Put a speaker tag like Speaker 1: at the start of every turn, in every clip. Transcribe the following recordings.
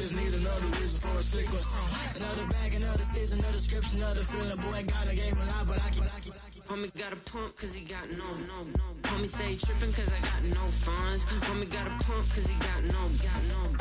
Speaker 1: just need another reason for a sequence. Another bag, another season, another description, another feeling. Boy, God, I gave him a lot, but I keep.
Speaker 2: Homie got a pump cause he got no. Homie stay trippin' cause I got no funds. Homie got a pump cause he got no.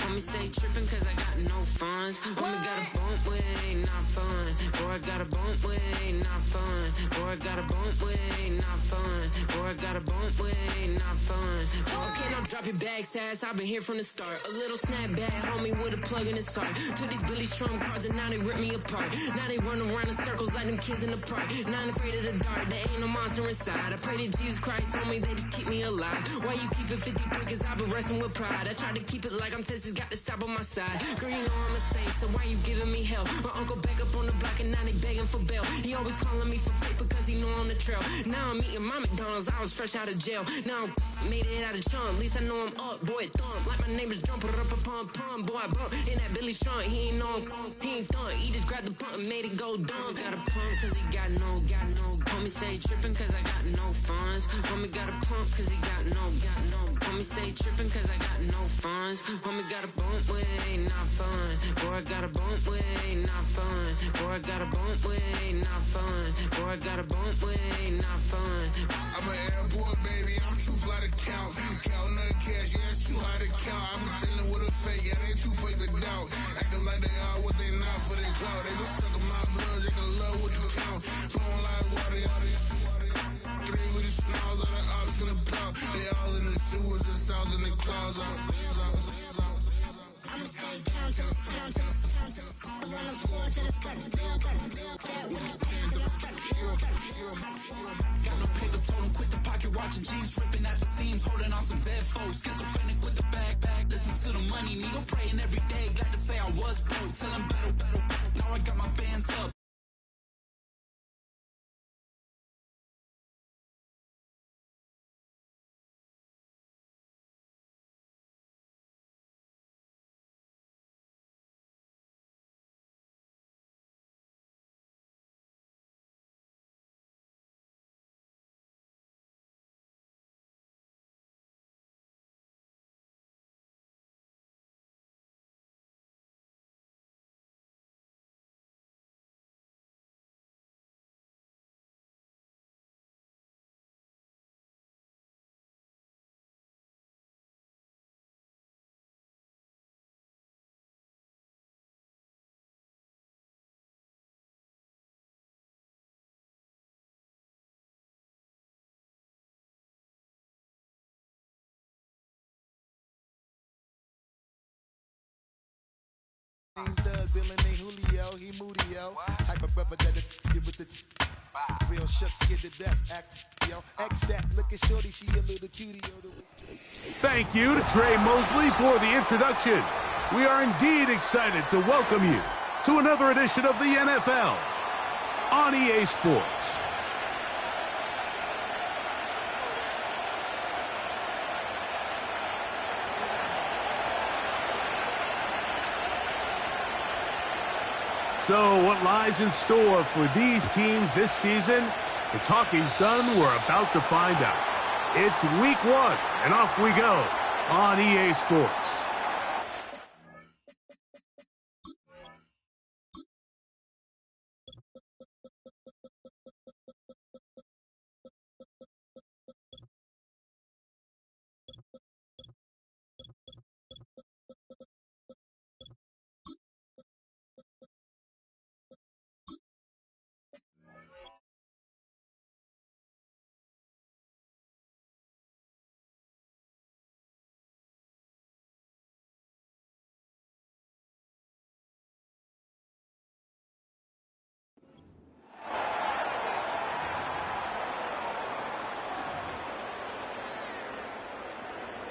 Speaker 2: Homie stay trippin' cause I got no funds. Homie got a bump with ain't not fun. Boy, I got a bump with ain't not fun. Boy, I got a bump with ain't not fun. Boy, I got a bump with ain't not fun. Okay, now drop your bag, sass. I've been here from the start. A little snapback, homie, with a plug in his heart. Took these Billy Strum cards and now they rip me apart. Now they run around in circles like them kids in the park. Not afraid of the dark, there ain't no monster inside. I pray to Jesus Christ, homie, they just keep me alive. Why you keep it 53? Cause I've been wrestling with pride. I try to keep it like I'm Texas, got the South on my side. Girl, you know I'm a saint, so why you giving me hell? My uncle back up on the block and now they begging for bail. He always calling me for paper cause he know I'm the trail. Now I'm eating my McDonald's, I was fresh out of jail. Now I made it out of chunk, at least I know I'm up. Boy, thump, like my neighbor's jumping up a pum. Boy, I bump in that Billy Strong, he ain't know he ain't thump. He just grabbed the pump and made it go dumb. Got a pump cause he got no. Homie stay trippin' cause I got no funds. Homie got a pump cause he got no. Homie stay trippin' cause I got no funds. Homie got a bump with ain't not fun. Boy, I got a bump with ain't not fun. Boy, I got a bump with ain't not fun. Boy, I got a bump with ain't not fun.
Speaker 1: I'm an airport baby, I'm too fly to count. Counting the cash, yeah, it's too high to count. I'm pretending with a fake, yeah, they too fake to doubt. Acting like they are what they not for their clout. They just suckin' my blood, they can love what you count. Flowing like water, three with the smiles, all the ops gonna pop. They all in the sewers, the south in the clouds. I'ma stay down to the sound, to the sound, to the sound. On the floor to the steps, build that with my band to the steps. Got no paper, told him quit the pocket, watching jeans ripping at the seams, holding on some dead foes. Schizophrenic with the bag, listen to the money, nigga praying every day. Glad to say I was broke, tell him battle. Now I got my bands up.
Speaker 3: Thug, Bill ain't Julio, he moody, yo. Type of brother that get with the real shook, scared to death, act, yo. X that, look at shorty, she a little cutie, yo.
Speaker 4: Thank you to Trey Mosley for the introduction. We are indeed excited to welcome you to another edition of the NFL on EA Sports. So what lies in store for these teams this season? The talking's done. We're about to find out. It's week 1, and off we go on EA Sports.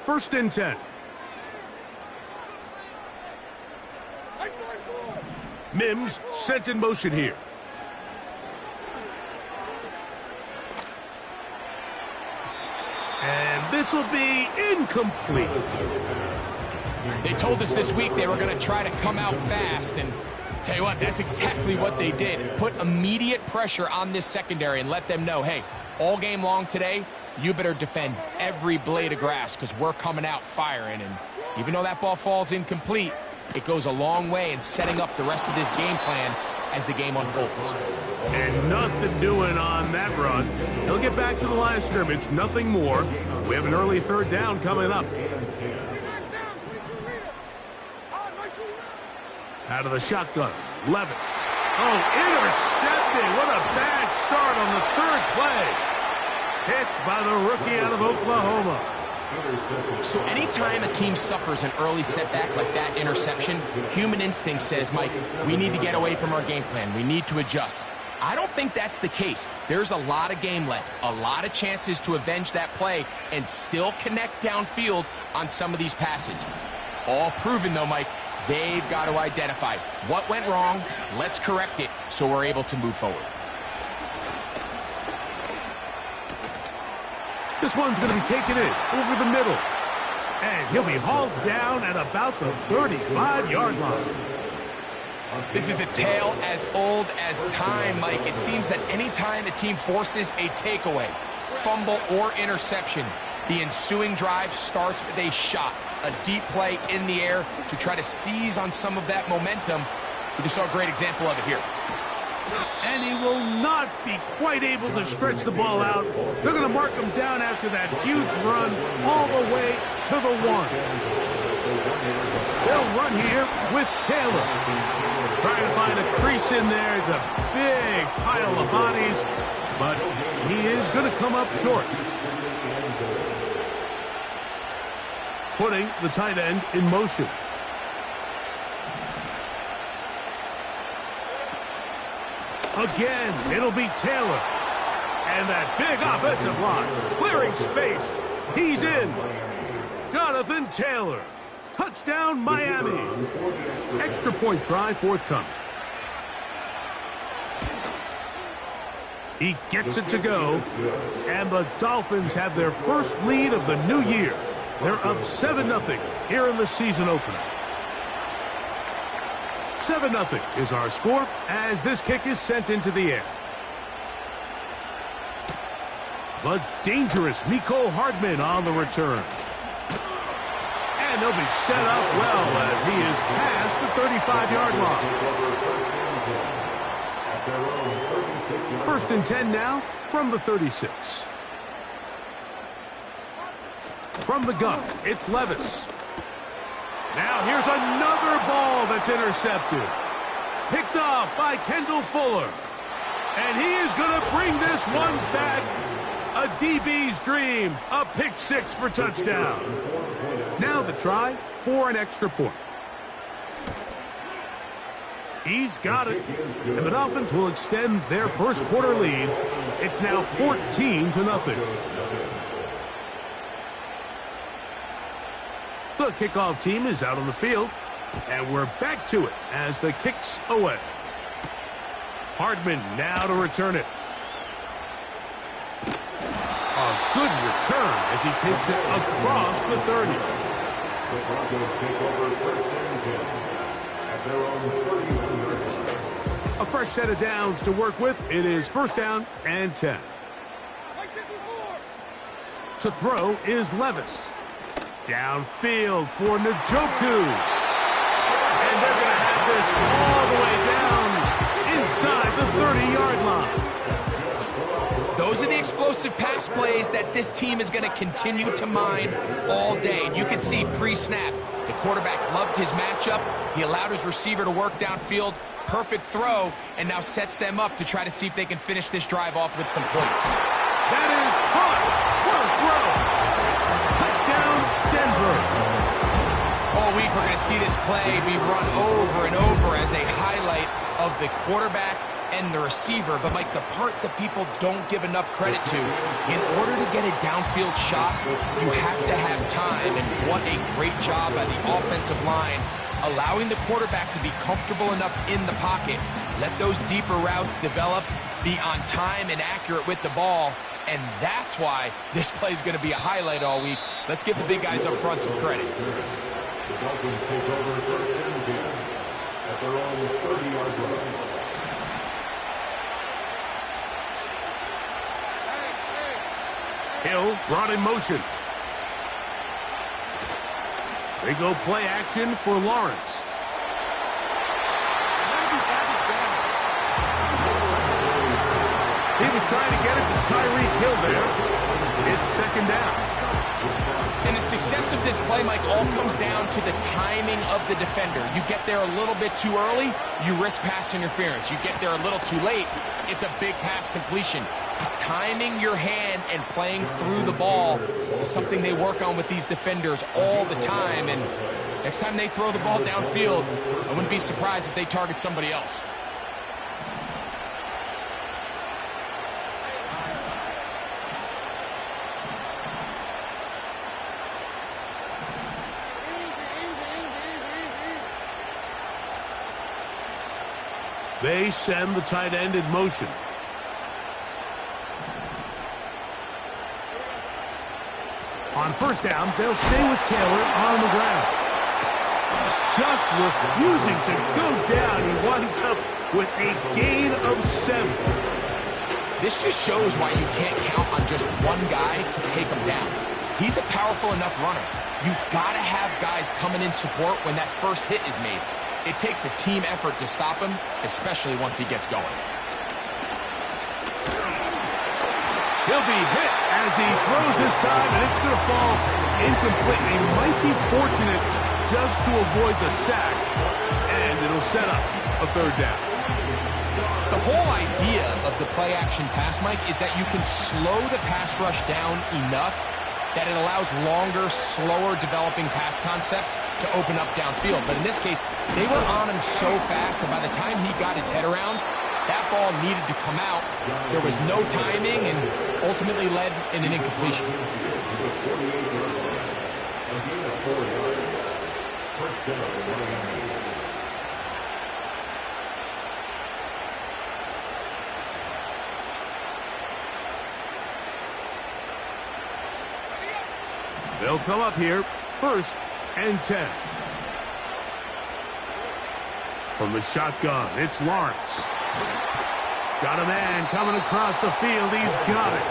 Speaker 4: First and 10. Mims sent in motion here. And this will be incomplete.
Speaker 5: They told us this week they were going to try to come out fast, and tell you what, that's exactly what they did. Put immediate pressure on this secondary and let them know, hey, all game long today, you better defend every blade of grass because we're coming out firing. And even though that ball falls incomplete, It goes a long way in setting up the rest of this game plan as the game unfolds.
Speaker 4: And nothing doing on that run. He'll get back to the line of scrimmage, nothing more. We have an early third down coming up. Out of the shotgun, Levis. Oh, intercepted. What a bad start on the third play. Hit by the rookie out of Oklahoma.
Speaker 5: So anytime a team suffers an early setback like that interception, human instinct says, Mike, we need to get away from our game plan. We need to adjust. I don't think that's the case. There's a lot of game left, a lot of chances to avenge that play and still connect downfield on some of these passes. All proven, though, Mike. They've got to identify what went wrong, let's correct it so we're able to move forward.
Speaker 4: This one's going to be taken in over the middle. And he'll be hauled down at about the 35-yard line.
Speaker 5: This is a tale as old as time, Mike. It seems that any time a team forces a takeaway, fumble, or interception, the ensuing drive starts with a shot, a deep play in the air to try to seize on some of that momentum. We just saw a great example of it here.
Speaker 4: And he will not be quite able to stretch the ball out. They're going to mark him down after that huge run all the way to the one. They'll run here with Taylor. Trying to find a crease in there. It's a big pile of bodies, but he is going to come up short. Putting the tight end in motion. Again, it'll be Taylor. And that big offensive line, clearing space. He's in. Jonathan Taylor. Touchdown, Miami. Extra point try forthcoming. He gets it to go. And the Dolphins have their first lead of the new year. They're up 7-0 here in the season opener. 7-0 is our score as this kick is sent into the air. The dangerous Mecole Hardman on the return. And they'll be set up well as he is past the 35-yard line. First and 10 now from the 36. From the gun, it's Levis. Now here's another ball that's intercepted. Picked off by Kendall Fuller. And he is going to bring this one back. A DB's dream. A pick six for touchdown. Now the try for an extra point. He's got it. And the Dolphins will extend their first quarter lead. It's now 14-0. The kickoff team is out on the field, and we're back to it as the kick's away. Hardman now to return it. A good return as he takes it across the 30.
Speaker 6: The Broncos take over first and 10 at their own 31.
Speaker 4: A fresh set of downs to work with. It is first down and 10. To throw is Levis. Downfield for Njoku. And they're going to have this all the way down inside the 30-yard line.
Speaker 5: Those are the explosive pass plays that this team is going to continue to mine all day. And you can see pre-snap, the quarterback loved his matchup. He allowed his receiver to work downfield. Perfect throw, and now sets them up to try to see if they can finish this drive off with some points.
Speaker 4: That is caught. What a throw. Denver.
Speaker 5: All week we're going to see this play be run over and over as a highlight of the quarterback and the receiver. But, Mike, the part that people don't give enough credit to, in order to get a downfield shot, you have to have time. And what a great job by the offensive line, allowing the quarterback to be comfortable enough in the pocket. Let those deeper routes develop, be on time and accurate with the ball. And that's why this play is going to be a highlight all week. Let's give the big guys up front some credit.
Speaker 6: The Dolphins take over first and 10 at their own 30-yard line.
Speaker 4: Hill brought in motion. They go play action for Lawrence. He was trying to get it to Tyreek Hill there. It's second down.
Speaker 5: And the success of this play, Mike, all comes down to the timing of the defender. You get there a little bit too early, you risk pass interference. You get there a little too late, it's a big pass completion. Timing your hand and playing through the ball is something they work on with these defenders all the time. And next time they throw the ball downfield, I wouldn't be surprised if they target somebody else.
Speaker 4: They send the tight end in motion. On first down, they'll stay with Taylor on the ground. Just refusing to go down. He winds up with a gain of 7.
Speaker 5: This just shows why you can't count on just one guy to take him down. He's a powerful enough runner. You gotta have guys coming in support when that first hit is made. It takes a team effort to stop him, especially once he gets going.
Speaker 4: He'll be hit as he throws this time, and it's going to fall incomplete. He might be fortunate just to avoid the sack, and it'll set up a third down.
Speaker 5: The whole idea of the play-action pass, Mike, is that you can slow the pass rush down enough that it allows longer, slower developing pass concepts to open up downfield. But in this case, they were on him so fast that by the time he got his head around, that ball needed to come out. There was no timing and ultimately led in an incompletion.
Speaker 4: They'll come up here, 1st and 10. From the shotgun, it's Lawrence. Got a man coming across the field. He's got it.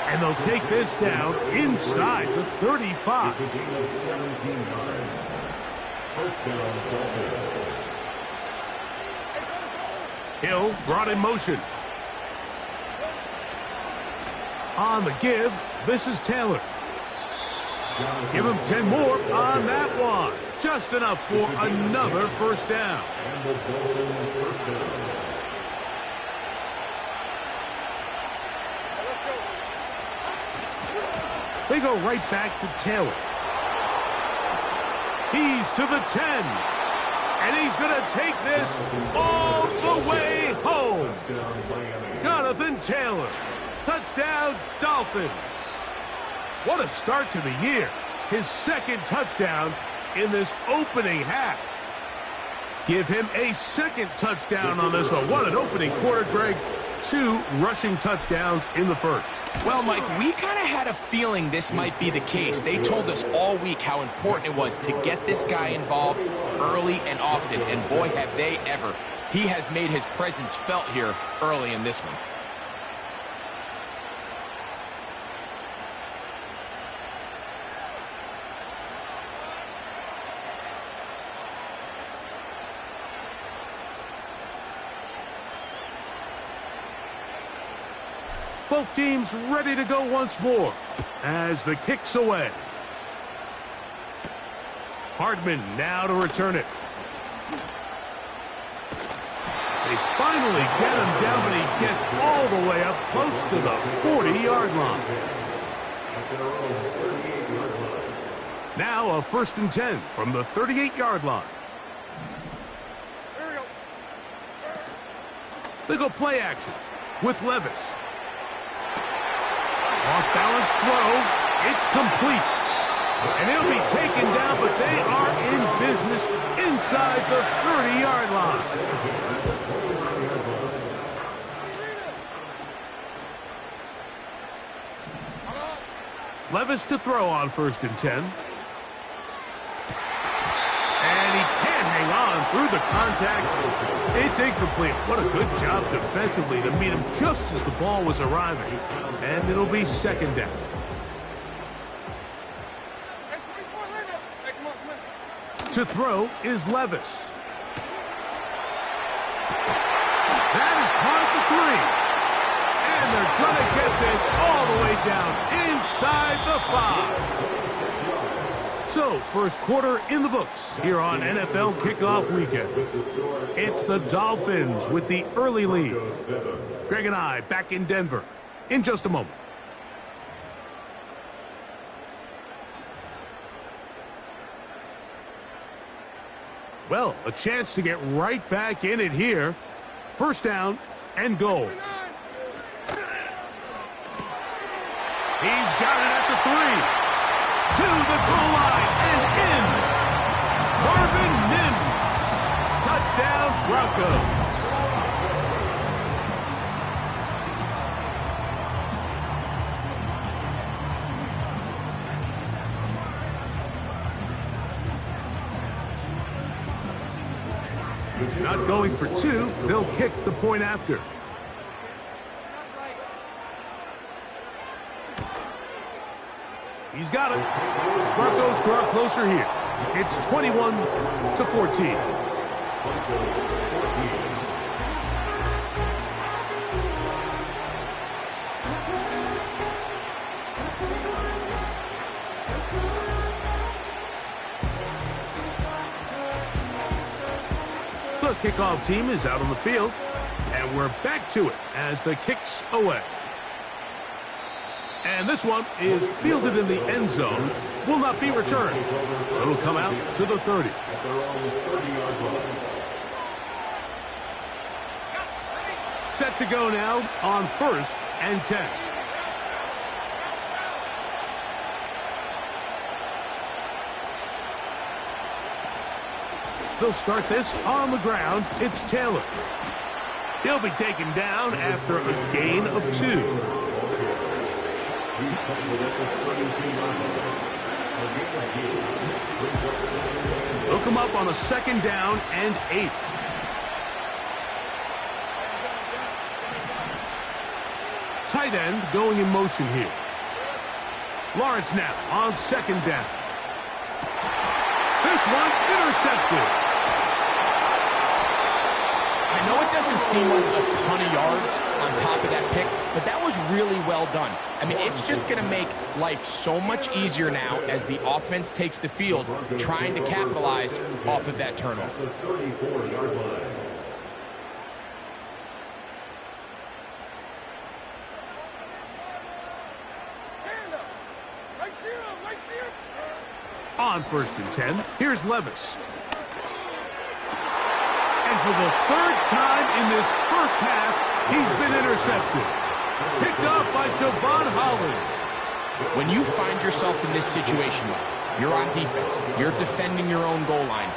Speaker 4: And they'll take this down inside the 35. Hill brought in motion. On the give, this is Taylor. Give him 10 more on that one. Just enough for another first down. They go right back to Taylor. He's to the 10. And he's going to take this all the way home. Jonathan Taylor. Touchdown, Dolphins. What a start to the year. His 2nd touchdown in this opening half. Give him a 2nd touchdown on this one. What an opening quarter, Greg. 2 rushing touchdowns in the first.
Speaker 5: Well, Mike, we kind of had a feeling this might be the case. They told us all week how important it was to get this guy involved early and often, and boy, have they ever. He has made his presence felt here early in this one.
Speaker 4: Both teams ready to go once more as the kick's away. Hardman now to return it. They finally get him down, but he gets all the way up close to the 40-yard line. Now a 1st and 10 from the 38-yard line. They go play action with Levis. Off-balance throw. It's complete. And he'll be taken down, but they are in business inside the 30-yard line. Levis to throw on 1st and 10. And he can't hang on through the contact. It's incomplete. What a good job defensively to meet him just as the ball was arriving. And it'll be 2nd down. To throw is Levis. That is caught at the 3. they're going to get this all the way down inside the 5. So, first quarter in the books here on NFL Kickoff Weekend. It's the Dolphins with the early lead. Greg and I back in Denver in just a moment. Well, a chance to get right back in it here. First down and goal. He's got it at the 3. To the goal line and in. Marvin Mims. Touchdown Broncos. Not going for 2. They'll kick the point after. He's got it. Broncos draw closer here. It's 21-14. The kickoff team is out on the field, and we're back to it as the kick's away. And this one is fielded in the end zone, will not be returned. So it'll come out to the 30. Set to go now on 1st and 10. They'll start this on the ground. It's Taylor. He'll be taken down after a gain of 2. They'll come up on a 2nd down and 8. Tight end going in motion here. Lawrence now on 2nd down. This one intercepted.
Speaker 5: I know it doesn't seem like a ton of yards on top of that pick, but that was really well done. I mean, it's just going to make life so much easier now as the offense takes the field, trying to capitalize off of that turnover.
Speaker 4: On 1st and 10, here's Levis. And for the 3rd time in this first half, he's been intercepted. Picked off by Javon Holland.
Speaker 5: When you find yourself in this situation, you're on defense, you're defending your own goal line,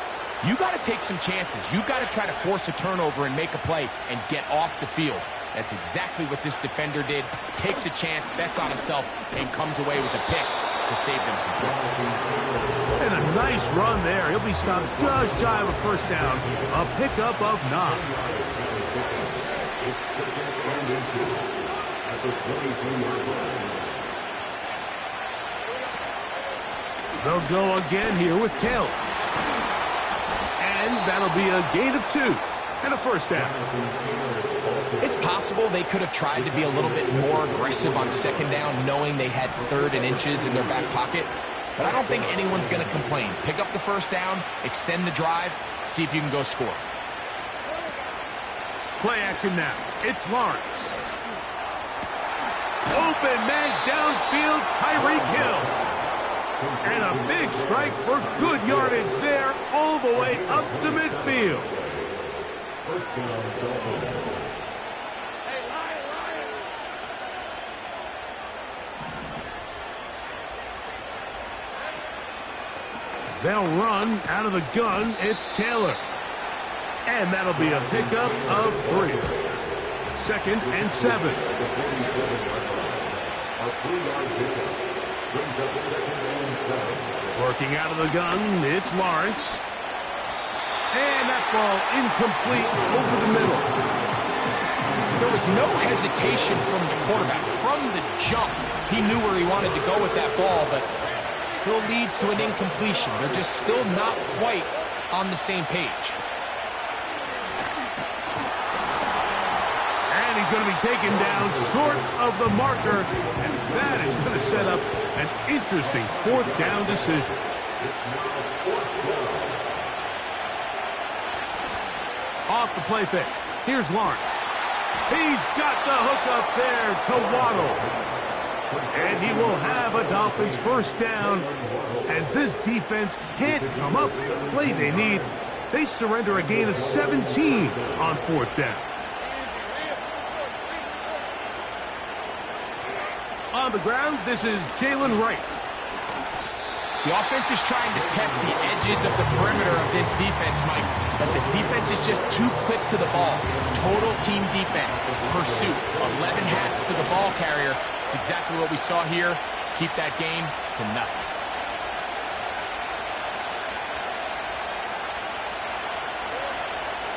Speaker 5: you got to take some chances. You got to try to force a turnover and make a play and get off the field. That's exactly what this defender did. Takes a chance, bets on himself, and comes away with a pick to save them some points.
Speaker 4: And a nice run there. He'll be stopped just shy of a 1st down. A pickup of 9. They'll go again here with Taylor. And that'll be a gain of 2 and a 1st down.
Speaker 5: It's possible they could have tried to be a little bit more aggressive on 2nd down, knowing they had 3rd and inches in their back pocket. But I don't think anyone's going to complain. Pick up the 1st down, extend the drive, see if you can go score.
Speaker 4: Play action now. It's Lawrence. Open man downfield, Tyreek Hill. And a big strike for good yardage there all the way up to midfield. They'll run out of the gun. It's Taylor. And that'll be a pickup of 3. 2nd and 7. Working out of the gun, it's Lawrence. And that ball incomplete over the middle.
Speaker 5: There was no hesitation from the quarterback. From the jump, he knew where he wanted to go with that ball, but still leads to an incompletion. They're just still not quite on the same page.
Speaker 4: And he's going to be taken down short of the marker, and that is going to set up an interesting fourth down decision. Off the play fake. Here's Lawrence. He's got the hook up there to Waddle. And he will have a Dolphins first down as this defense can't come up with the play they need. They surrender a gain of 17 on fourth down. On the ground, this is Jalen Wright.
Speaker 5: The offense is trying to test the edges of the perimeter of this defense, Mike, but the defense is just too quick to the ball. Total team defense, pursuit, 11 hats to the ball carrier. It's exactly what we saw here. Keep that game to nothing.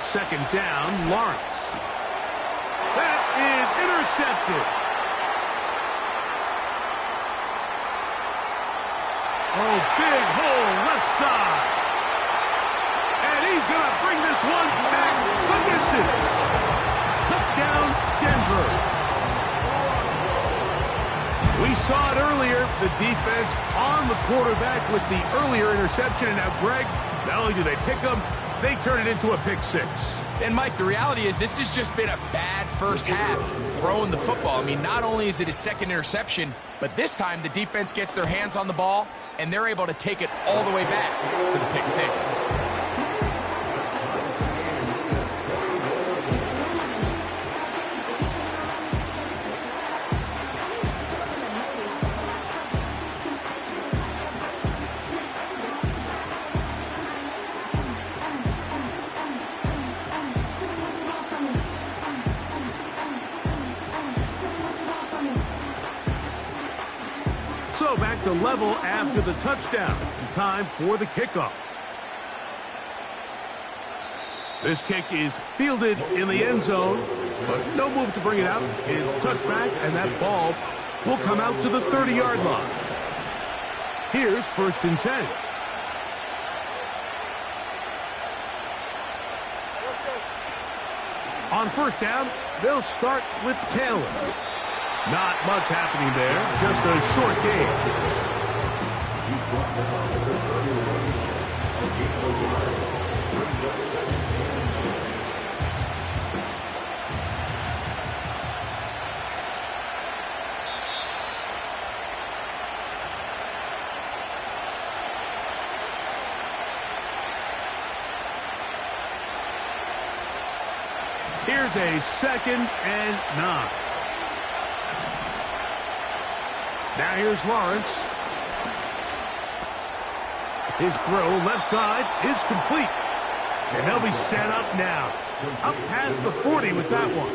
Speaker 4: Second down, Lawrence. That is intercepted. Oh, big hole left side. And he's going to bring this one back the distance. Touchdown, Denver. We saw it earlier, the defense on the quarterback with the earlier interception. And now, Greg, not only do they pick him, they turn it into a pick six.
Speaker 5: And, Mike, the reality is this has just been a bad first half throwing the football. I mean, not only is it his second interception, but this time the defense gets their hands on the ball, and they're able to take it all the way back for the pick six.
Speaker 4: So back to level after the touchdown. Time for the kickoff. This kick is fielded in the end zone, but no move to bring it out. It's touchback, and that ball will come out to the 30-yard line. Here's 1st and 10. On first down, they'll start with Taylor. Not much happening there, just a short game. Here's a 2nd and 9. Now here's Lawrence. His throw left side is complete. And they'll be set up now. Up past the 40 with that one.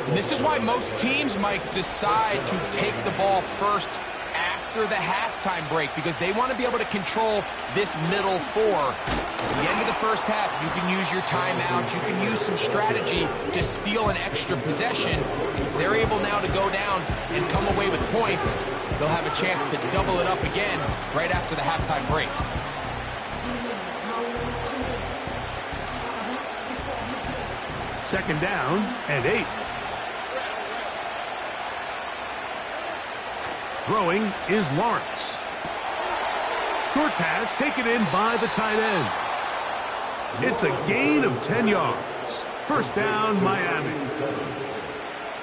Speaker 5: And this is why most teams might decide to take the ball first after the halftime break, because they want to be able to control this middle four. At the end of the first half, you can use your timeout. You can use some strategy to steal an extra possession. If they're able now to go down and come away with points, they'll have a chance to double it up again right after the halftime break.
Speaker 4: Second down and 8. Throwing is Lawrence. Short pass taken in by the tight end. It's a gain of 10 yards. First down, Miami.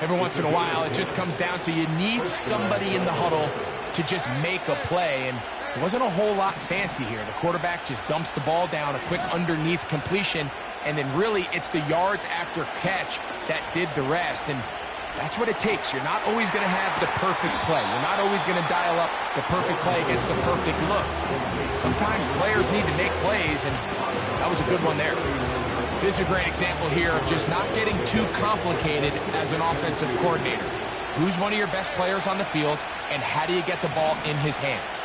Speaker 5: Every once in a while, it just comes down to you need somebody in the huddle to just make a play, and there wasn't a whole lot fancy here. The quarterback just dumps the ball down, a quick underneath completion, and then really it's the yards after catch that did the rest, and that's what it takes. You're not always going to have the perfect play. You're not always going to dial up the perfect play against the perfect look. Sometimes players need to make plays, and that was a good one there. This is a great example here of just not getting too complicated as an offensive coordinator. Who's one of your best players on the field, and how do you get the ball in his hands?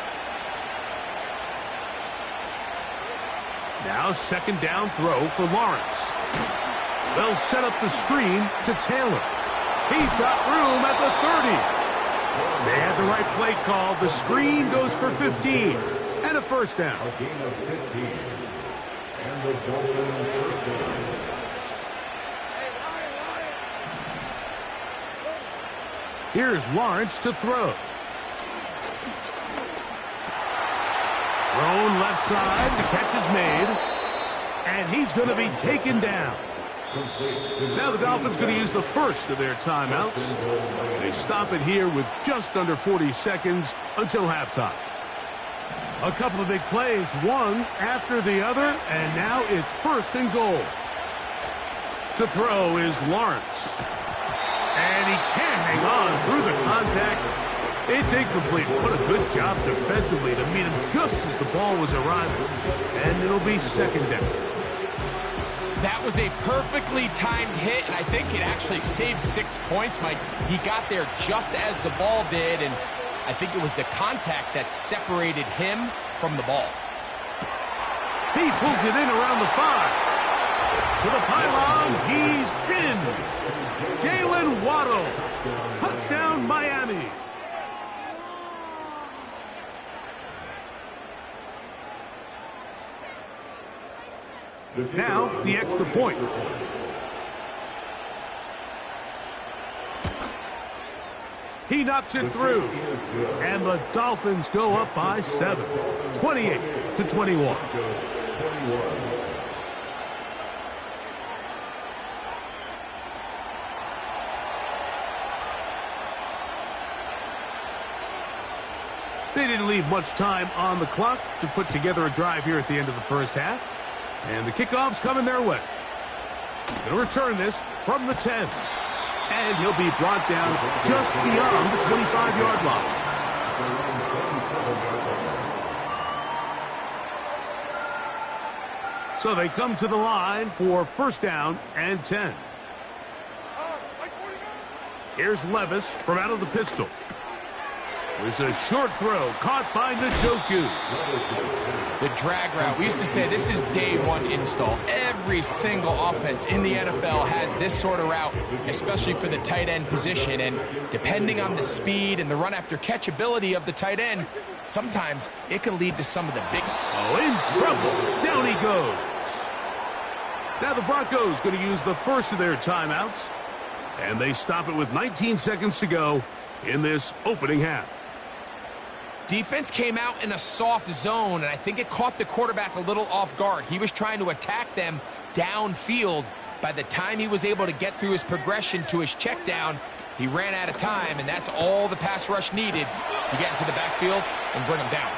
Speaker 4: Now second down throw for Lawrence. They'll set up the screen to Taylor. He's got room at the 30. They had the right play call. The screen goes for 15 and a first down.
Speaker 6: A gain of 15. And the Dolphins first down.
Speaker 4: Here's Lawrence to throw. Thrown left side, the catch is made, and he's going to be taken down. Now the Dolphins going to use the first of their timeouts. They stop it here with just under 40 seconds until halftime. A couple of big plays, one after the other, and now it's 1st and goal. To throw is Lawrence. And he can't hang on through the contact. It's incomplete. What a good job defensively to meet him just as the ball was arriving. And it'll be 2nd down.
Speaker 5: That was a perfectly timed hit, and I think it actually saved 6 points, Mike. He got there just as the ball did, and I think it was the contact that separated him from the ball.
Speaker 4: He pulls it in around the 5. To the pylon, he's in. Jalen Waddle. Touchdown, Miami. Now, the extra point. He knocks it through. And the Dolphins go up by 7. 28-21. They didn't leave much time on the clock to put together a drive here at the end of the first half. And the kickoff's coming their way. They'll return this from the 10. And he'll be brought down just beyond the 25-yard line. So they come to the line for 1st down and 10. Here's Levis from out of the pistol. There's a short throw caught by Njoku.
Speaker 5: The drag route. We used to say this is day one install. Every single offense in the NFL has this sort of route, especially for the tight end position. And depending on the speed and the run after catch ability of the tight end, sometimes it can lead to some of the big...
Speaker 4: Oh, in trouble. Down he goes. Now the Broncos going to use the first of their timeouts. And they stop it with 19 seconds to go in this opening half.
Speaker 5: Defense came out in a soft zone, and I think it caught the quarterback a little off guard. He was trying to attack them downfield. By the time he was able to get through his progression to his check down, he ran out of time, and that's all the pass rush needed to get into the backfield and bring him down.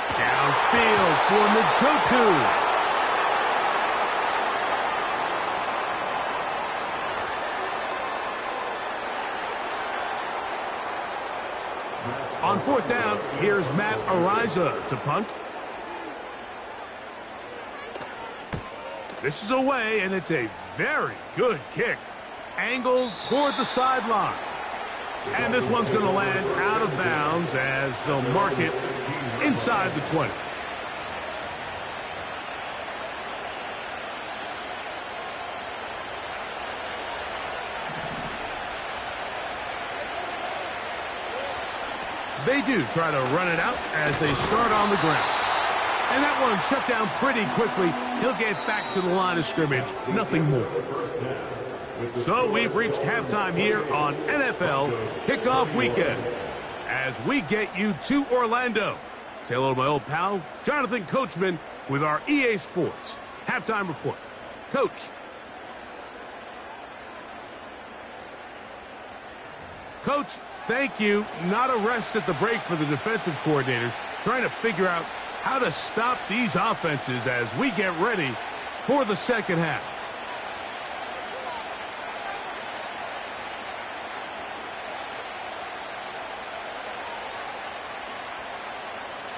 Speaker 4: Downfield for Njoku. On 4th down, here's Matt Ariza to punt. This is away, and it's a very good kick. Angled toward the sideline. And this one's going to land out of bounds as they'll mark it inside the 20. They do try to run it out as they start on the ground. And that one shut down pretty quickly. He'll get back to the line of scrimmage. Nothing more. So we've reached halftime here on NFL Kickoff Weekend. As we get you to Orlando. Say hello to my old pal, Jonathan Coachman, with our EA Sports Halftime Report. Coach. Coach, thank you. Not a rest at the break for the defensive coordinators, trying to figure out how to stop these offenses as we get ready for the second half.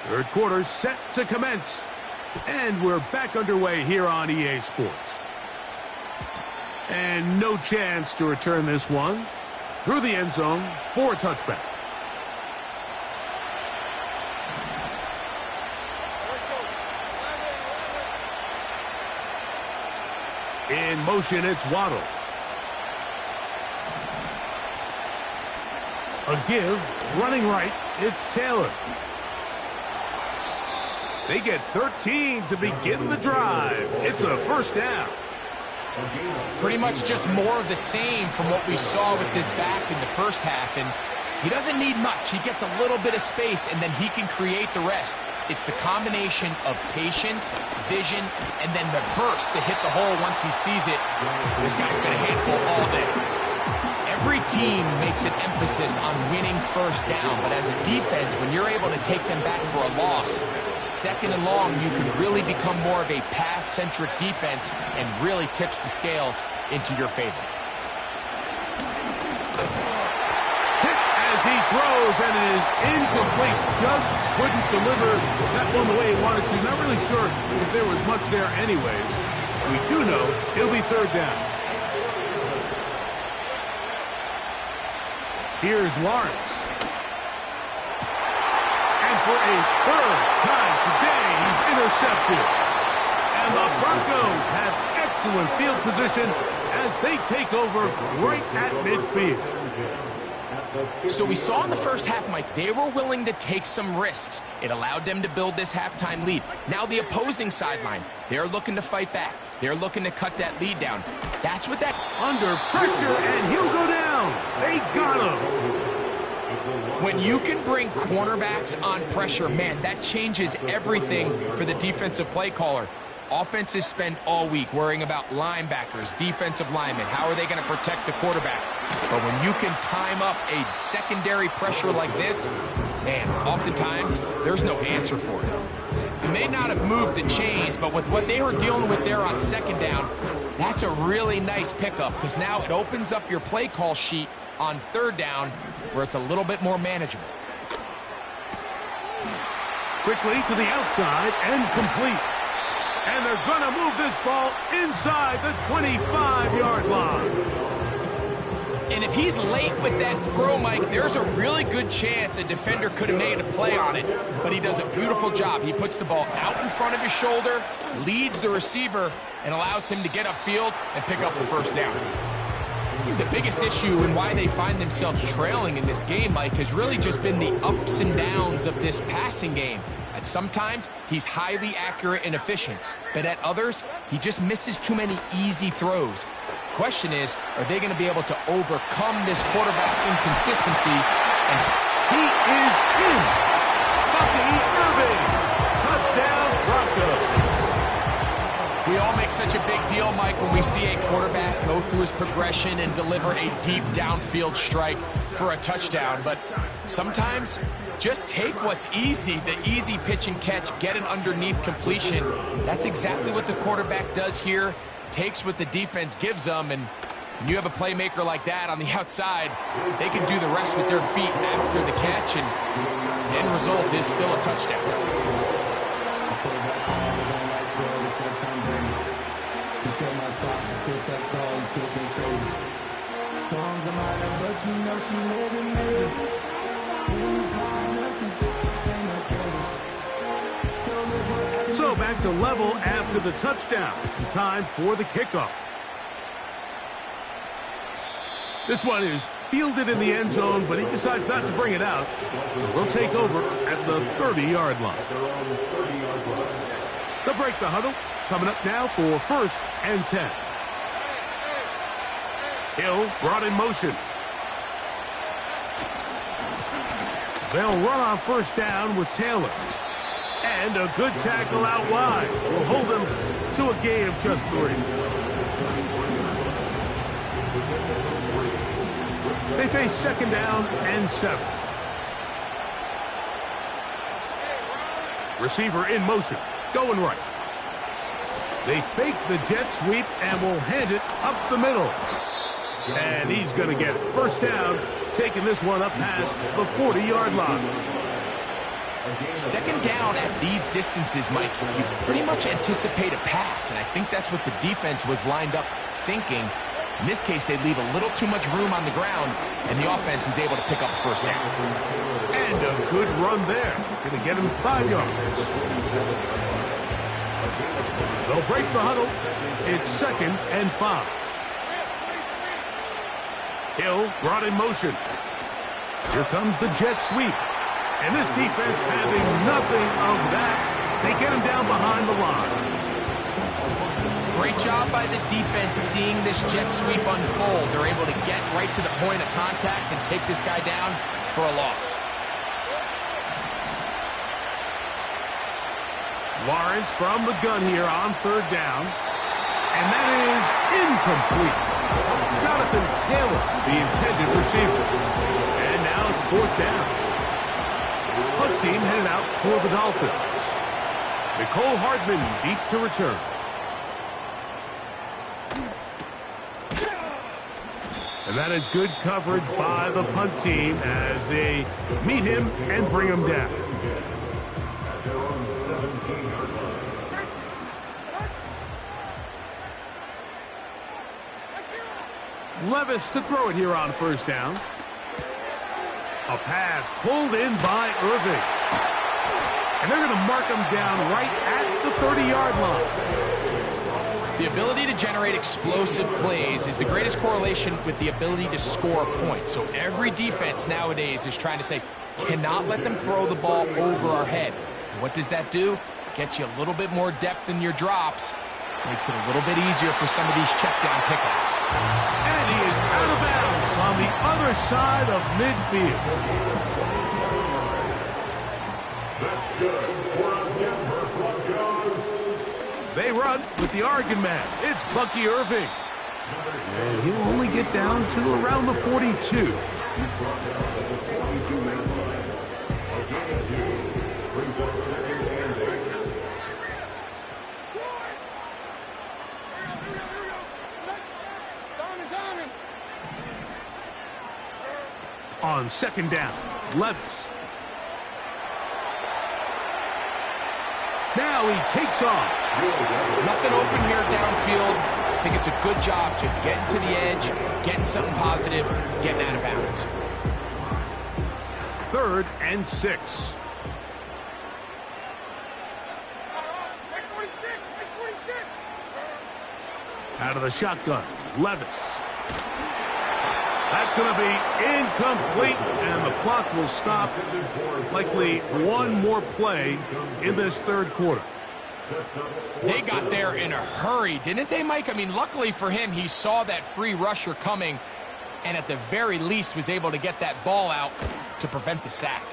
Speaker 4: Third quarter set to commence. And we're back underway here on EA Sports. And no chance to return this one. Through the end zone for a touchback. In motion, it's Waddle. A give, running right, it's Taylor. They get 13 to begin the drive. It's a 1st down.
Speaker 5: Pretty much just more of the same from what we saw with this back in the first half. And He doesn't need much. He gets a little bit of space, and then he can create the rest. It's the combination of patience, vision, and then the burst to hit the hole once he sees it. This guy's been a handful all day. Every team makes an emphasis on winning first down, but as a defense, when you're able to take them back for a loss, second and long, you can really become more of a pass-centric defense and really tips the scales into your favor.
Speaker 4: He throws, and it is incomplete. Just couldn't deliver that one the way he wanted to. Not really sure if there was much there anyways. We do know it'll be third down. Here's Lawrence. And for a third time today, he's intercepted. And the Broncos have excellent field position as they take over right at midfield.
Speaker 5: So we saw in the first half, Mike, they were willing to take some risks. It allowed them to build this halftime lead. Now the opposing sideline, they're looking to fight back. They're looking to cut that lead down. That's what that...
Speaker 4: Under pressure, and he'll go down. They got him.
Speaker 5: When you can bring cornerbacks on pressure, man, that changes everything for the defensive play caller. Offenses spend all week worrying about linebackers, defensive linemen. How are they going to protect the quarterback? But when you can time up a secondary pressure like this, man, oftentimes there's no answer for it. You may not have moved the chains, but with what they were dealing with there on second down, that's a really nice pickup because now it opens up your play call sheet on third down where it's a little bit more manageable.
Speaker 4: Quickly to the outside and complete. And they're going to move this ball inside the 25-yard line.
Speaker 5: And if he's late with that throw, Mike, there's a really good chance a defender could have made a play on it, but he does a beautiful job. He puts the ball out in front of his shoulder, leads the receiver, and allows him to get upfield and pick up the first down. The biggest issue and why they find themselves trailing in this game, Mike, has really just been the ups and downs of this passing game. At sometimes, he's highly accurate and efficient, but at others, he just misses too many easy throws. Question is, are they going to be able to overcome this quarterback inconsistency? And
Speaker 4: he is in. Bucky Irving. Touchdown, Broncos.
Speaker 5: We all make such a big deal, Mike, when we see a quarterback go through his progression and deliver a deep downfield strike for a touchdown. But sometimes, just take what's easy, the easy pitch and catch, get an underneath completion. That's exactly what the quarterback does here. Takes what the defense gives them, and when you have a playmaker like that on the outside, they can do the rest with their feet after the catch, and the end result is still a touchdown.
Speaker 4: So back to level after the touchdown. Time for the kickoff. This one is fielded in the end zone, but he decides not to bring it out. So we'll take over at the 30-yard line. They'll break the huddle. Coming up now for 1st and 10. Hill brought in motion. They'll run on 1st down with Taylor. And a good tackle out wide will hold them to a gain of just 3. They face 2nd down and 7. Receiver in motion, going right. They fake the jet sweep and will hand it up the middle. And he's going to get it. 1st down, taking this one up past the 40-yard line.
Speaker 5: 2nd down at these distances, Mike, you pretty much anticipate a pass, and I think that's what the defense was lined up thinking. In this case, they leave a little too much room on the ground, and the offense is able to pick up a 1st down.
Speaker 4: And a good run there. Going to get him 5 yards. They'll break the huddle. It's 2nd and 5. Hill brought in motion. Here comes the jet sweep. And this defense having nothing of that. They get him down behind the line.
Speaker 5: Great job by the defense seeing this jet sweep unfold. They're able to get right to the point of contact and take this guy down for a loss.
Speaker 4: Lawrence from the gun here on third down. And that is incomplete. Jonathan Taylor, the intended receiver. And now it's fourth down. Punt team headed out for the Dolphins. Nicole Hardman deep to return. And that is good coverage by the punt team as they meet him and bring him down. Levis to throw it here on first down. A pass pulled in by Irving. And they're going to mark him down right at the 30-yard line.
Speaker 5: The ability to generate explosive plays is the greatest correlation with the ability to score points. So every defense nowadays is trying to say, cannot let them throw the ball over our head. And what does that do? Gets you a little bit more depth in your drops. Makes it a little bit easier for some of these check down pickups.
Speaker 4: And he is out of bounds on the other side of midfield.
Speaker 6: That's good for a Denver Broncos.
Speaker 4: They run with the Oregon man. It's Bucky Irving. And he'll only get down to around the 42. On second down, Levis. Now he takes off.
Speaker 5: Nothing open here downfield. I think it's a good job just getting to the edge, getting something positive, getting out of bounds.
Speaker 4: 3rd and 6. Out of the shotgun, Levis. That's going to be incomplete, and the clock will stop. Likely one more play in this third quarter.
Speaker 5: They got there in a hurry, didn't they, Mike? I mean, luckily for him, he saw that free rusher coming, and at the very least was able to get that ball out to prevent the sack.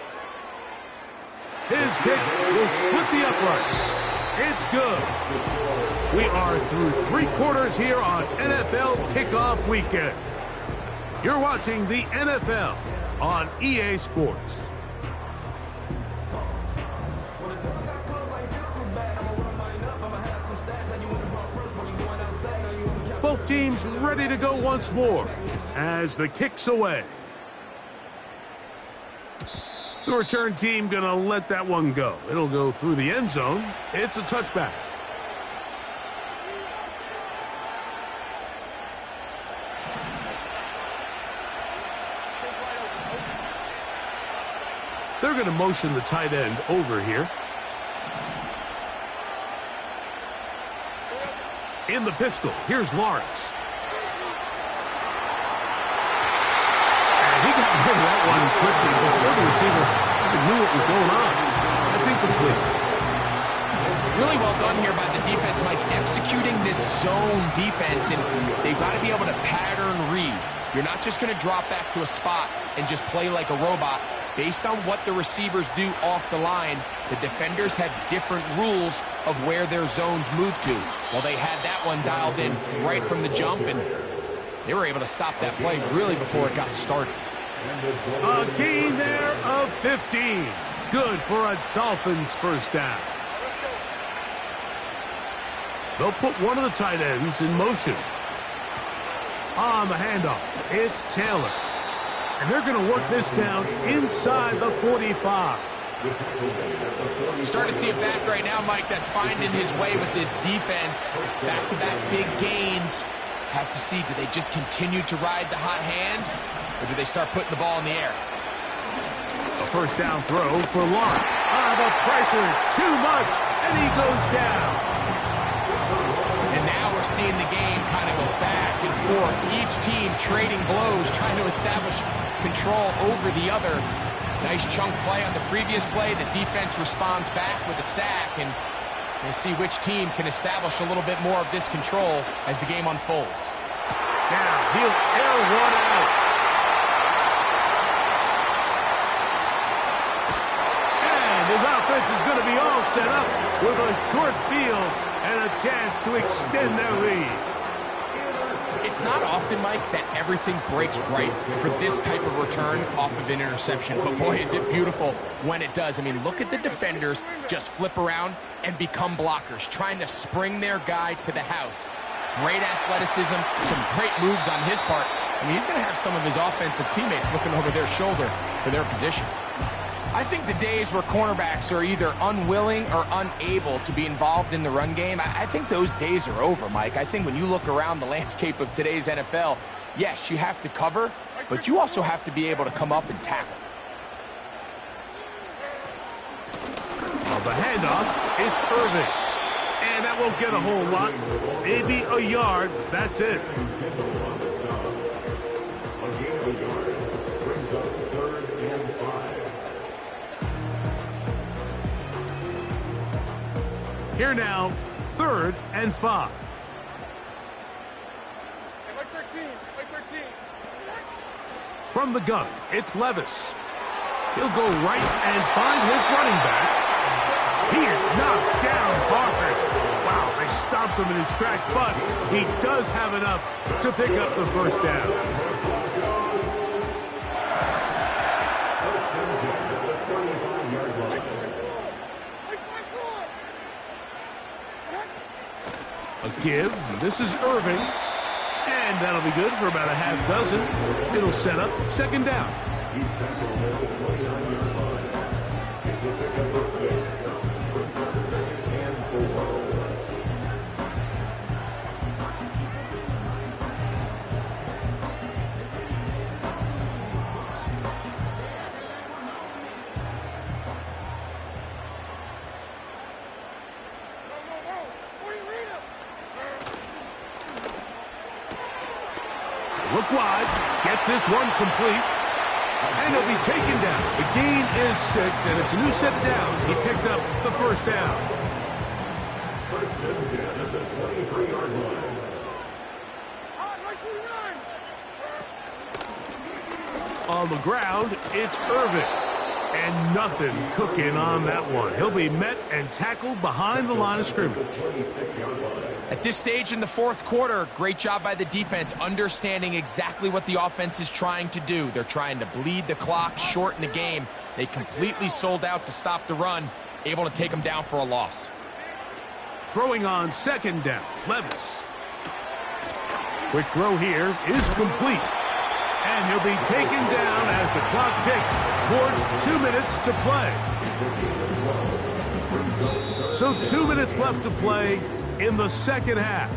Speaker 4: His kick will split the uprights. It's good. We are through 3 quarters here on NFL Kickoff Weekend. You're watching the NFL on EA Sports. Both teams ready to go once more as the kick's away. The return team going to let that one go. It'll go through the end zone. It's a touchback. They're going to motion the tight end over here. In the pistol, here's Lawrence. And he got rid of that one quickly before the receiver even knew what was going on. That's incomplete.
Speaker 5: Really well done here by the defense, Mike, executing this zone defense, and they've got to be able to pattern read. You're not just going to drop back to a spot and just play like a robot. Based on what the receivers do off the line, the defenders have different rules of where their zones move to. Well, they had that one dialed in right from the jump, and they were able to stop that play really before it got started.
Speaker 4: A gain there of 15. Good for a Dolphins first down. They'll put one of the tight ends in motion. On the handoff, it's Taylor. And they're going to work this down inside the 45.
Speaker 5: You're starting to see a back right now, Mike, that's finding his way with this defense. Back-to-back big gains. Have to see, do they just continue to ride the hot hand, or do they start putting the ball in the air?
Speaker 4: A first down throw for Lawrence. The pressure, too much, and he goes down.
Speaker 5: And now we're seeing the game kind of go back and forth. Each team trading blows, trying to establish control over the other. Nice chunk play on the previous play. The defense responds back with a sack, and we'll see which team can establish a little bit more of this control as the game unfolds.
Speaker 4: Now he'll air one out. His offense is going to be all set up with a short field and a chance to extend their lead.
Speaker 5: It's not often, Mike, that everything breaks right for this type of return off of an interception. But boy, is it beautiful when it does. I mean, look at the defenders just flip around and become blockers, trying to spring their guy to the house. Great athleticism, some great moves on his part. I mean, he's going to have some of his offensive teammates looking over their shoulder for their position. I think the days where cornerbacks are either unwilling or unable to be involved in the run game, I think those days are over, Mike. I think when you look around the landscape of today's NFL, yes, you have to cover, but you also have to be able to come up and tackle.
Speaker 4: Well, the handoff, it's Irving. And that won't get a whole lot. Maybe a yard, that's it.
Speaker 6: A gain of a yard brings up 3rd and 5.
Speaker 4: Here now, 3rd and 5. From the gun, it's Levis. He'll go right and find his running back. He is knocked down hard. Wow, they stopped him in his tracks, but he does have enough to pick up the first down. A give. This is Irving. And that'll be good for about a half dozen. It'll set up 2nd down.
Speaker 6: He's tackled at the 29-yard line. It's the pickup of 6. Brings up 2nd and 4.
Speaker 4: Look wide, get this one complete, and he'll be taken down. The gain is 6, and it's a new set of downs. He picked up the first down.
Speaker 6: 1st and 10 at the 23-yard line.
Speaker 4: On the ground, it's Irving. And nothing cooking on that one. He'll be met and tackled behind the line of scrimmage.
Speaker 5: At this stage in the 4th quarter, great job by the defense, understanding exactly what the offense is trying to do. They're trying to bleed the clock, shorten the game. They completely sold out to stop the run, able to take them down for a loss.
Speaker 4: Throwing on 2nd down, Levis. Quick throw here is complete. And he'll be taken down as the clock ticks towards 2 minutes to play. So 2 minutes left to play in the 2nd half.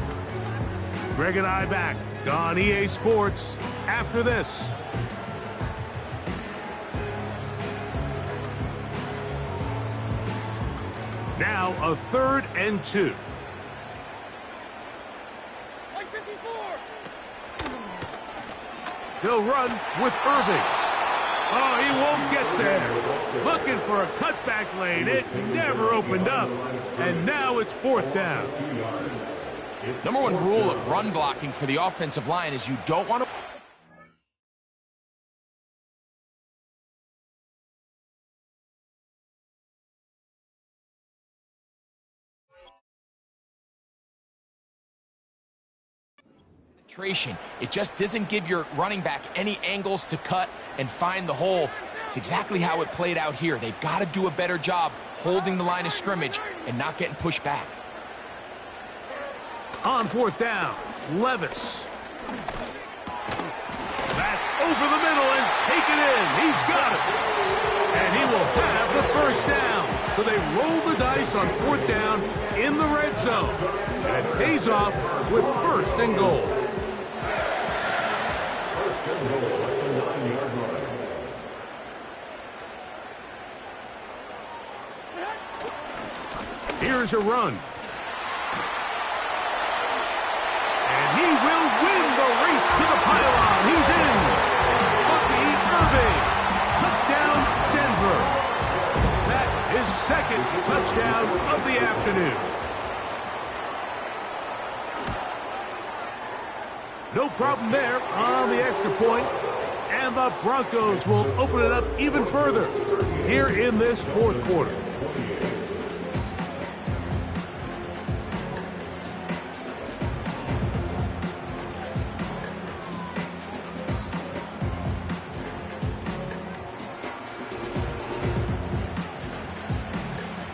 Speaker 4: Greg and I back on EA Sports after this. Now a 3rd and 2. He'll run with Irving. Oh, he won't get there. Looking for a cutback lane. It never opened up. And now it's 4th down.
Speaker 5: Number 1 rule of run blocking for the offensive line is you don't want to... It just doesn't give your running back any angles to cut and find the hole. It's exactly how it played out here. They've got to do a better job holding the line of scrimmage and not getting pushed back.
Speaker 4: On 4th down, Levis. That's over the middle and taken in. He's got it. And he will have the first down. So they roll the dice on 4th down in the red zone. And it pays off with 1st and goal. Here's a run. And he will win the race to the pylon. He's in. Bucky Irving. Touchdown, Denver. That is 2nd touchdown of the afternoon. No problem there on the extra point. And the Broncos will open it up even further here in this 4th quarter.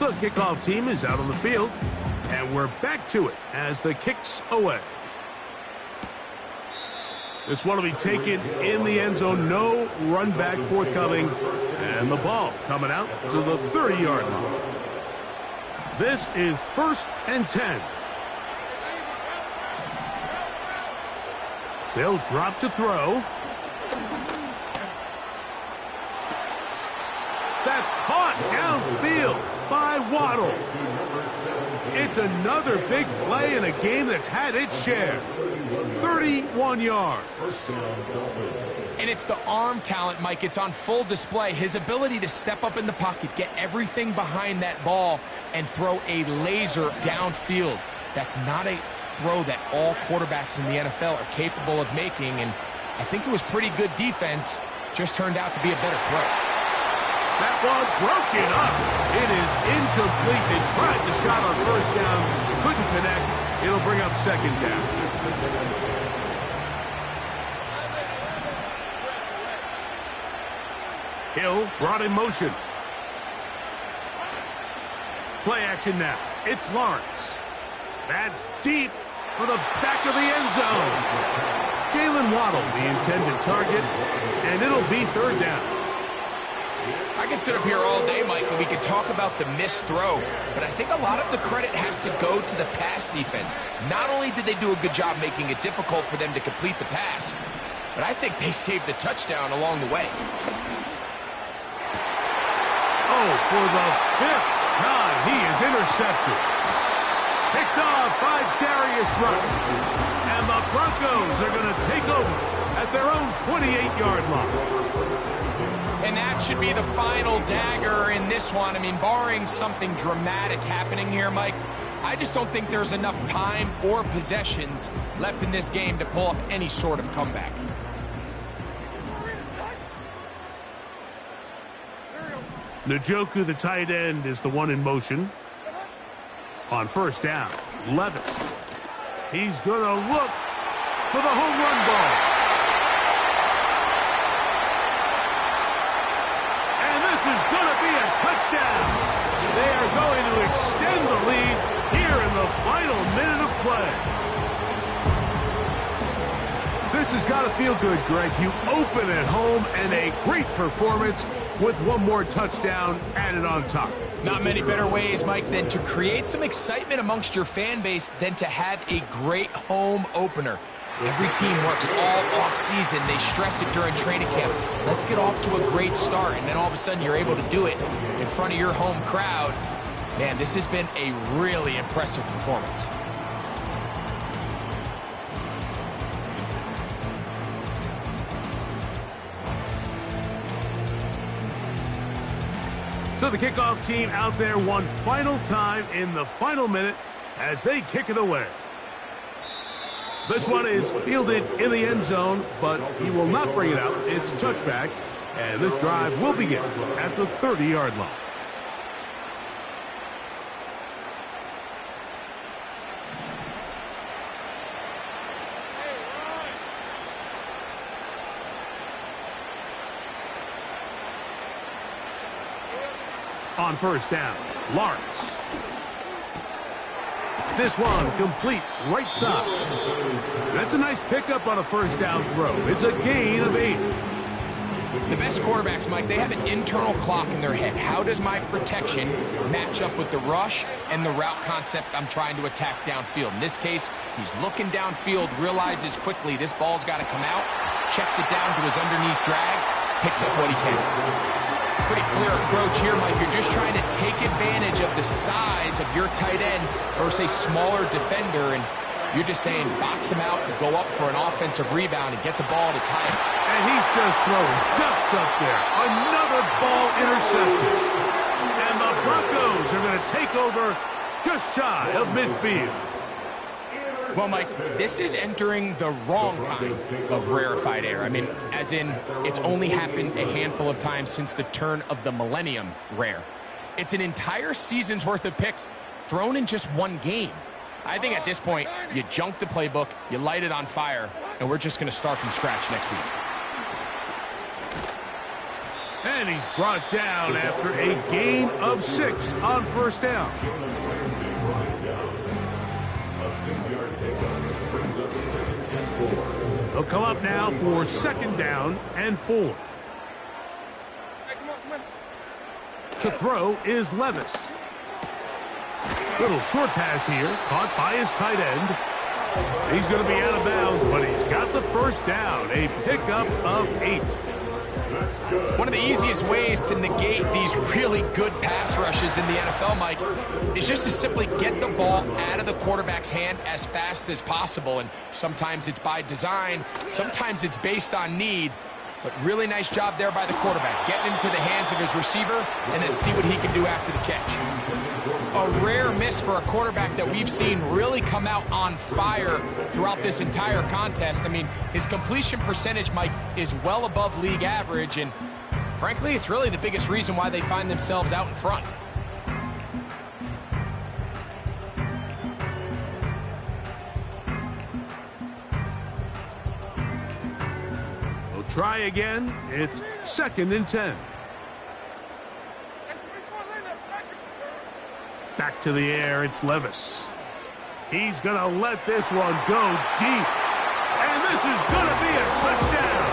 Speaker 4: The kickoff team is out on the field, and we're back to it as the kick's away. This one will be taken in the end zone. No run back forthcoming, and the ball coming out to the 30-yard line. This is 1st and 10. They'll drop to throw. That's caught downfield by Waddle. It's another big play in a game that's had its share. 31 yards.
Speaker 5: And it's the arm talent, Mike. It's on full display. His ability to step up in the pocket, get everything behind that ball, and throw a laser downfield. That's not a throw that all quarterbacks in the NFL are capable of making, and I think it was pretty good defense. Just turned out to be a better throw.
Speaker 4: That ball broken up. It is incomplete. They tried the shot on 1st down. Couldn't connect. It'll bring up 2nd down. Hill brought in motion. Play action now. It's Lawrence. That's deep for the back of the end zone. Jalen Waddle, the intended target, and it'll be 3rd down.
Speaker 5: I can sit up here all day, Mike, and we can talk about the missed throw, but I think a lot of the credit has to go to the pass defense. Not only did they do a good job making it difficult for them to complete the pass, but I think they saved a touchdown along the way.
Speaker 4: Oh, for the 5th time, he is intercepted. Picked off by Darius Rush. And the Broncos are going to take over at their own 28-yard line.
Speaker 5: And that should be the final dagger in this one. I mean, barring something dramatic happening here, Mike, I just don't think there's enough time or possessions left in this game to pull off any sort of comeback.
Speaker 4: Njoku, the tight end, is the one in motion. On 1st down, Levis. He's going to look for the home run ball. And this is going to be a touchdown. They are going to extend the lead here in the final minute of play. This has got to feel good, Greg. You open at home and a great performance with one more touchdown added on top.
Speaker 5: Not many better ways, Mike, than to create some excitement amongst your fan base than to have a great home opener. Every team works all off-season. They stress it during training camp. Let's get off to a great start, and then all of a sudden you're able to do it in front of your home crowd. Man, this has been a really impressive performance.
Speaker 4: So the kickoff team out there one final time in the final minute as they kick it away. This one is fielded in the end zone, but he will not bring it out. It's a touchback, and this drive will begin at the 30-yard line. On 1st down, Lawrence. This one complete right side. That's a nice pickup on a 1st down throw. It's a gain of 8.
Speaker 5: The best quarterbacks, Mike, they have an internal clock in their head. How does my protection match up with the rush and the route concept I'm trying to attack downfield? In this case, he's looking downfield, realizes quickly this ball's got to come out, checks it down to his underneath drag, picks up what he can. Pretty clear approach here, Mike. You're just trying to take advantage of the size of your tight end versus a smaller defender, and you're just saying box him out and go up for an offensive rebound and get the ball at its height.
Speaker 4: And he's just throwing ducks up there. Another ball intercepted. And the Broncos are going to take over just shy of midfield.
Speaker 5: Well, Mike, this is entering the wrong kind of rarefied air. I mean, as in, it's only happened a handful of times since the turn of the millennium rare. It's an entire season's worth of picks thrown in just one game. I think at this point, you junk the playbook, you light it on fire, and we're just going to start from scratch next week.
Speaker 4: And he's brought down after a gain of 6 on first down.
Speaker 6: A 6-yard pickup brings up 2nd and 4.
Speaker 4: They'll come up now for 2nd down and 4. To throw is Levis. Little short pass here, caught by his tight end. He's going to be out of bounds, but he's got the first down, a pickup of 8.
Speaker 5: One of the easiest ways to negate these really good pass rushes in the NFL, Mike, is just to simply get the ball out of the quarterback's hand as fast as possible. And sometimes it's by design, sometimes it's based on need. But really nice job there by the quarterback, getting into the hands of his receiver and then see what he can do after the catch. A rare miss for a quarterback that we've seen really come out on fire throughout this entire contest. I mean, his completion percentage, Mike, is well above league average, and frankly, it's really the biggest reason why they find themselves out in front.
Speaker 4: Try again. It's 2nd and 10. Back to the air. It's Levis. He's going to let this one go deep. And this is going to be a touchdown.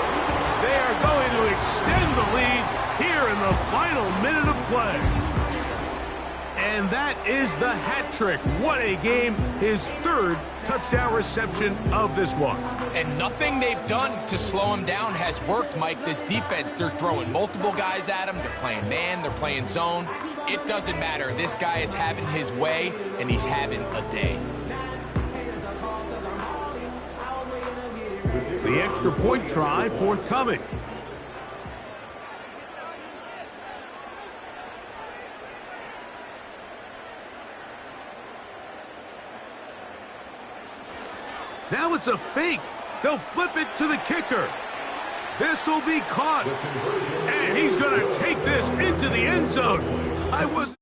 Speaker 4: They are going to extend the lead here in the final minute of play. And that is the hat trick. What a game. His 3rd touchdown reception of this one.
Speaker 5: And nothing they've done to slow him down has worked, Mike. This defense, they're throwing multiple guys at him. They're playing man, they're playing zone. It doesn't matter. This guy is having his way, and he's having a day.
Speaker 4: The extra point try forthcoming. Now it's a fake. They'll flip it to the kicker. This will be caught. And he's going to take this into the end zone. I was...